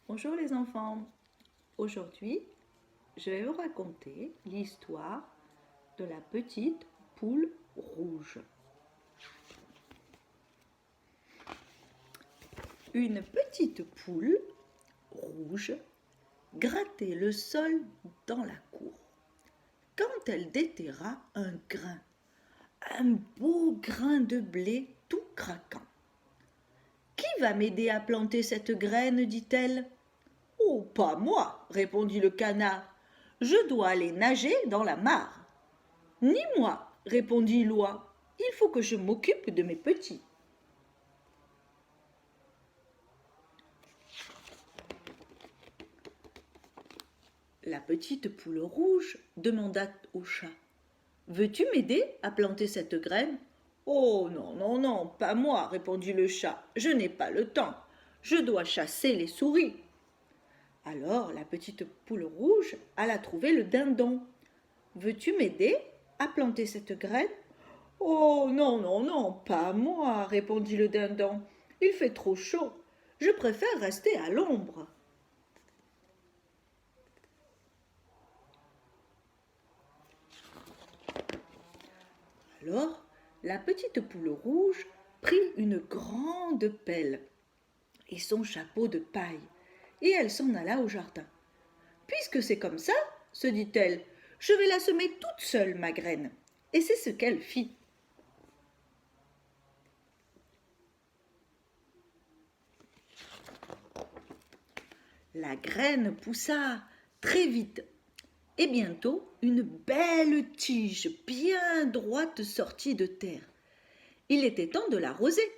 Bonjour les enfants, aujourd'hui je vais vous raconter l'histoire de la petite poule rouge. Une petite poule rouge grattait le sol dans la cour quand elle déterra un grain, un beau grain de blé tout craquant. « Qui va m'aider à planter cette graine ?» dit-elle. « Oh, pas moi !» répondit le canard. « Je dois aller nager dans la mare. »« Ni moi !» répondit l'oie. « Il faut que je m'occupe de mes petits. » La petite poule rouge demanda au chat. « Veux-tu m'aider à planter cette graine ?»« Oh non, non, non, pas moi !» répondit le chat. « Je n'ai pas le temps. Je dois chasser les souris. » Alors la petite poule rouge alla trouver le dindon. « Veux-tu m'aider à planter cette graine ?»« Oh non, non, non, pas moi !» répondit le dindon. « Il fait trop chaud. Je préfère rester à l'ombre. » Alors la petite poule rouge prit une grande pelle et son chapeau de paille, et elle s'en alla au jardin. « Puisque c'est comme ça, se dit-elle, je vais la semer toute seule, ma graine. » Et c'est ce qu'elle fit. La graine poussa très vite, et bientôt une belle tige bien droite sortit de terre. Il était temps de l'arroser.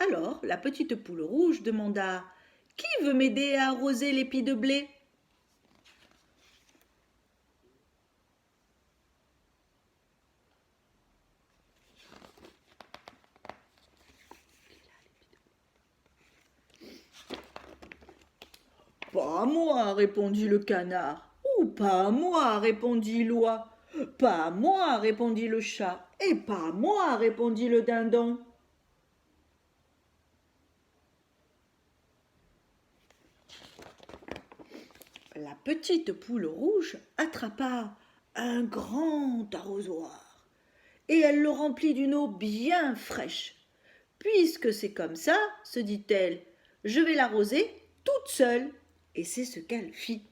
Alors la petite poule rouge demanda « Qui veut m'aider à arroser l'épi de blé ?» « Pas moi !» répondit le canard. « Ou pas moi !» répondit l'oie. « Pas moi !» répondit le chat. « Et pas moi !» répondit le dindon. La petite poule rouge attrapa un grand arrosoir et elle le remplit d'une eau bien fraîche. « Puisque c'est comme ça, se dit-elle, je vais l'arroser toute seule. » Et c'est ce qu'elle fit.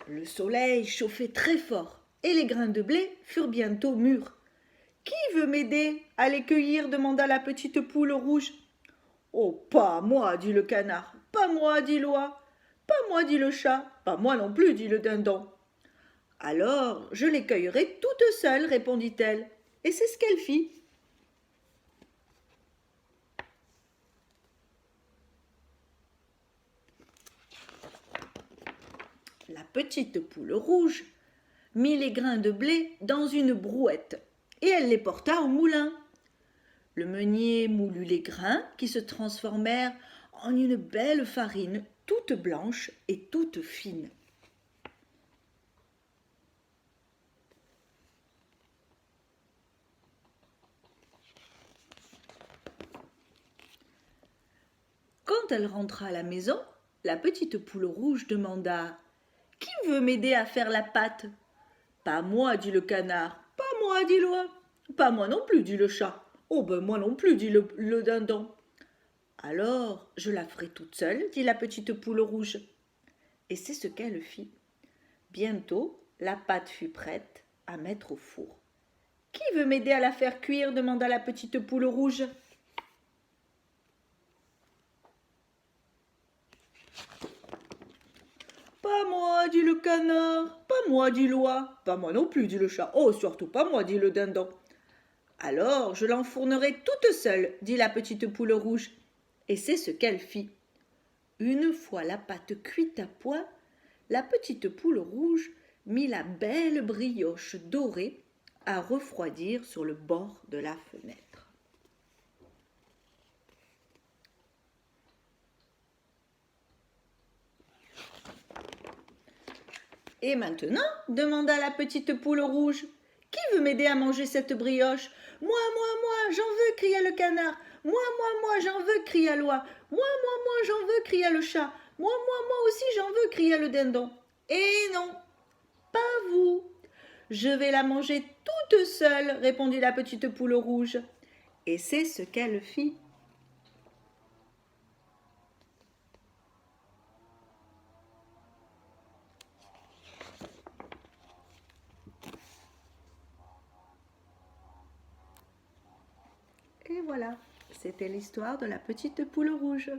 Le soleil chauffait très fort et les grains de blé furent bientôt mûrs. « Qui veut m'aider à les cueillir ?» demanda la petite poule rouge. « Oh, pas moi !» dit le canard. « Pas moi !» dit l'oie. « Pas moi !» dit le chat. « Pas moi non plus !» dit le dindon. « Alors, je les cueillerai toute seule, répondit-elle. Et c'est ce qu'elle fit. La petite poule rouge mit les grains de blé dans une brouette et elle les porta au moulin. Le meunier moulut les grains qui se transformèrent en une belle farine toute blanche et toute fine. Quand elle rentra à la maison, la petite poule rouge demanda « Qui veut m'aider à faire la pâte ?»« Pas moi, dit le canard. « Pas moi, dit l'oie. »« Pas moi non plus, dit le chat. »« Oh ben moi non plus, dit le dindon. »« Alors, je la ferai toute seule, dit la petite poule rouge. » Et c'est ce qu'elle fit. Bientôt, la pâte fut prête à mettre au four. « Qui veut m'aider à la faire cuire ?» demanda la petite poule rouge. « Pas moi, dit le canard. Pas moi, dit l'oie. Pas moi non plus, dit le chat. Oh, surtout pas moi, dit le dindon. Alors, je l'enfournerai toute seule, dit la petite poule rouge. Et c'est ce qu'elle fit. Une fois la pâte cuite à point, la petite poule rouge mit la belle brioche dorée à refroidir sur le bord de la fenêtre. « Et maintenant, demanda la petite poule rouge, Qui veut m'aider à manger cette brioche? Moi, j'en veux, cria le canard. Moi, j'en veux, cria l'oie. Moi, j'en veux, cria le chat. Moi aussi, j'en veux, cria le dindon. Et non, pas vous. Je vais la manger toute seule, répondit la petite poule rouge. Et c'est ce qu'elle fit. Et voilà, c'était l'histoire de la petite poule rouge.